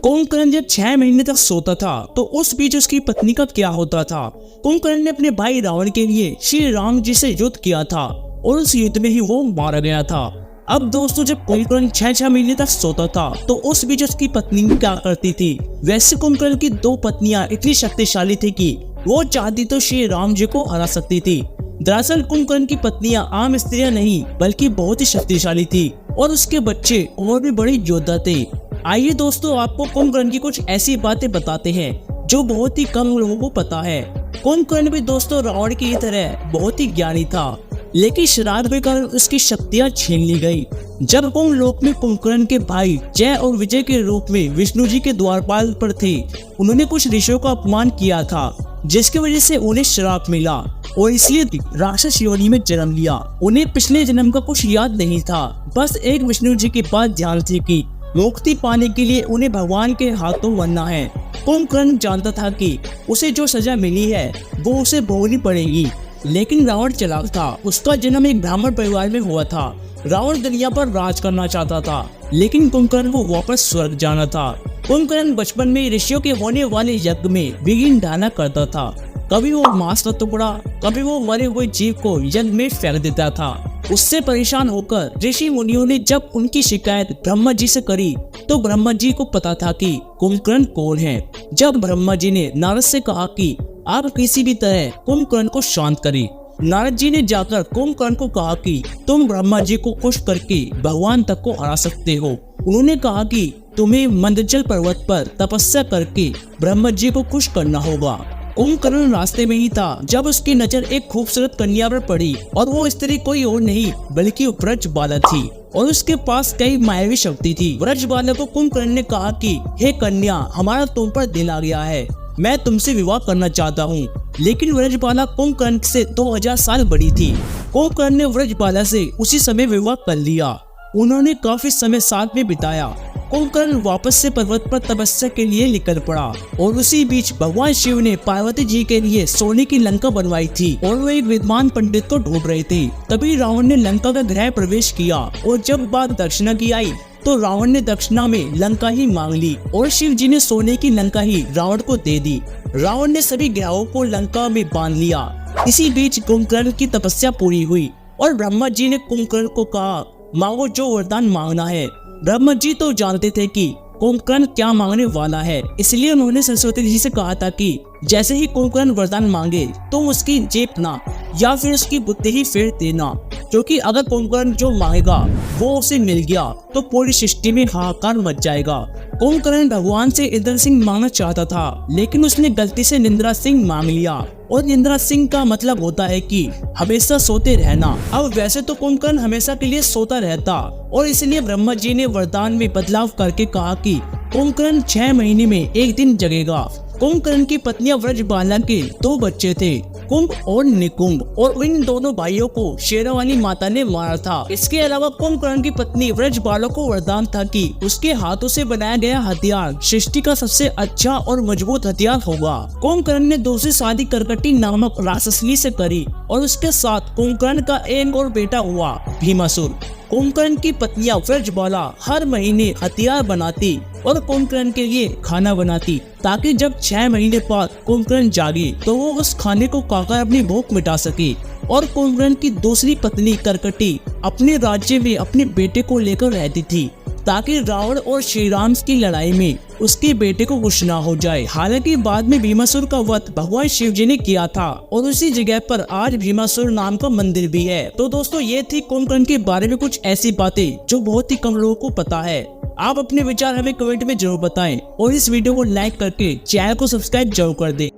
कुंभकर्ण जब 6 महीने तक सोता था तो उस बीच उसकी पत्नी का क्या होता था। कुंभकर्ण ने अपने भाई रावण के लिए श्री राम जी से युद्ध किया था और उस युद्ध में ही वो मारा गया था। अब दोस्तों, जब कुंभकर्ण 6 महीने तक सोता था तो उस बीच उसकी पत्नी क्या करती थी। वैसे कुंभकर्ण की 2 पत्नियां इतनी शक्तिशाली थी कि वो चाहती तो श्री राम जी को हरा सकती थी। दरअसल कुंभकर्ण की पत्नियां आम स्त्रियां नहीं बल्कि बहुत ही शक्तिशाली थी और उसके बच्चे और भी बड़े योद्धा थे। आइए दोस्तों, आपको कुंभकर्ण की कुछ ऐसी बातें बताते हैं जो बहुत ही कम लोगों को पता है। कुंभकर्ण भी दोस्तों रावण की तरह बहुत ही ज्ञानी था, लेकिन शराब के कारण उसकी शक्तियां छीन ली गई। जब कुंभ लोक में कुंभकर्ण के भाई जय और विजय के रूप में विष्णु जी के द्वारपाल पर थे, उन्होंने कुछ ऋषियों का अपमान किया था, जिसकी वजह से उन्हें श्राप मिला और इसलिए राक्षस योनि में जन्म लिया। उन्हें पिछले जन्म का कुछ याद नहीं था, बस एक विष्णु जी की बात ध्यान थी कि मुक्ति पाने के लिए उन्हें भगवान के हाथों बनना है। कुंभकर्ण जानता था कि उसे जो सजा मिली है वो उसे भोगनी पड़ेगी, लेकिन रावण चालाक था। उसका जन्म एक ब्राह्मण परिवार में हुआ था। रावण दुनिया पर राज करना चाहता था, लेकिन कुंभकर्ण को वापस स्वर्ग जाना था। कुंभकर्ण बचपन में ऋषियों के होने वाले यज्ञ में विघ्न डाला करता था। कभी वो मांस का टुकड़ा, कभी वो मरे हुए जीव को यज्ञ में फेंक देता था। उससे परेशान होकर ऋषि मुनियों ने जब उनकी शिकायत ब्रह्मा जी से करी तो ब्रह्मा जी को पता था कि कुंभकर्ण कौन है। जब ब्रह्मा जी ने नारद से कहा कि आप किसी भी तरह कुंभकर्ण को शांत करें, नारद जी ने जाकर कुंभकर्ण को कहा कि तुम ब्रह्मा जी को खुश करके भगवान तक को हरा सकते हो। उन्होंने कहा कि तुम्हें मंदजल पर्वत पर तपस्या करके ब्रह्मा जी को खुश करना होगा। कुंभकर्ण रास्ते में ही था जब उसकी नजर एक खूबसूरत कन्या पर पड़ी और वो स्त्री कोई और नहीं बल्कि व्रजबाला थी और उसके पास कई मायावी शक्ति थी। व्रजबाला को कुंभकर्ण ने कहा कि हे कन्या, हमारा तुम पर दिल आ गया है, मैं तुमसे विवाह करना चाहता हूँ। लेकिन व्रजबाला कुंभकर्ण से 2000 साल बड़ी थी। कुंभकर्ण ने व्रजबाला से उसी समय विवाह कर लिया। उन्होंने काफी समय साथ में बिताया। कुंभकर्ण वापस से पर्वत पर तपस्या के लिए निकल पड़ा और उसी बीच भगवान शिव ने पार्वती जी के लिए सोने की लंका बनवाई थी और वो एक विद्वान पंडित को ढूंढ रहे थे। तभी रावण ने लंका का गृह प्रवेश किया और जब बात दक्षिणा की आई तो रावण ने दक्षिणा में लंका ही मांग ली और शिव जी ने सोने की लंका ही रावण को दे दी। रावण ने सभी ग्रहों को लंका में बांध लिया। इसी बीच कुंभकर्ण की तपस्या पूरी हुई और ब्रह्मा जी ने कुंभकर्ण को कहा, मांगो जो वरदान मांगना है। ब्रह्मा जी तो जानते थे कि कुंभकर्ण क्या मांगने वाला है, इसलिए उन्होंने सरस्वती जी से कहा था कि जैसे ही कुंभकर्ण वरदान मांगे तो उसकी जेबना या फिर उसकी बुद्धि ही फेर देना, क्योंकि अगर कुंभकर्ण जो मांगेगा वो उसे मिल गया तो पूरी सृष्टि में हाहाकार मच जाएगा। कुंभकर्ण भगवान से इंद्र सिंह मांगना चाहता था, लेकिन उसने गलती से निंद्रा सिंह मांग लिया और निंद्रा सिंह का मतलब होता है कि हमेशा सोते रहना। अब वैसे तो कुंभकर्ण हमेशा के लिए सोता रहता और इसलिए ब्रह्मा जी ने वरदान में बदलाव करके कहा कि कुंभकर्ण 6 महीने में एक दिन जगेगा। कुंभकर्ण की पत्नियां व्रजबाला के 2 बच्चे थे, कुंभ और निकुंभ, और इन दोनों भाइयों को शेरावाली माता ने मारा था। इसके अलावा कुंभकर्ण की पत्नी व्रजबाला को वरदान था कि उसके हाथों से बनाया गया हथियार सृष्टि का सबसे अच्छा और मजबूत हथियार होगा। कुंभकर्ण ने दूसरी शादी करकटी नामक राक्षसी से करी और उसके साथ कुंभकर्ण का एक और बेटा हुआ, भीमासुर। कुंभकर्ण की पत्नियां व्रजबाला हर महीने हथियार बनाती और कुंभकर्ण के लिए खाना बनाती, ताकि जब 6 महीने बाद कुंभकर्ण जागे तो वो उस खाने को खाकर अपनी भूख मिटा सके। और कुंभकर्ण की दूसरी पत्नी करकटी अपने राज्य में अपने बेटे को लेकर रहती थी, ताकि रावण और श्री राम की लड़ाई में उसके बेटे को कुछ ना हो जाए। हालांकि बाद में भीमासुर का वध भगवान शिव जी ने किया था और उसी जगह पर आज भीमासुर नाम का मंदिर भी है। तो दोस्तों, ये थी कुंभकर्ण के बारे में कुछ ऐसी बातें जो बहुत ही कम लोगों को पता है। आप अपने विचार हमें कमेंट में जरूर बताएं और इस वीडियो को लाइक करके चैनल को सब्सक्राइब जरूर कर दें।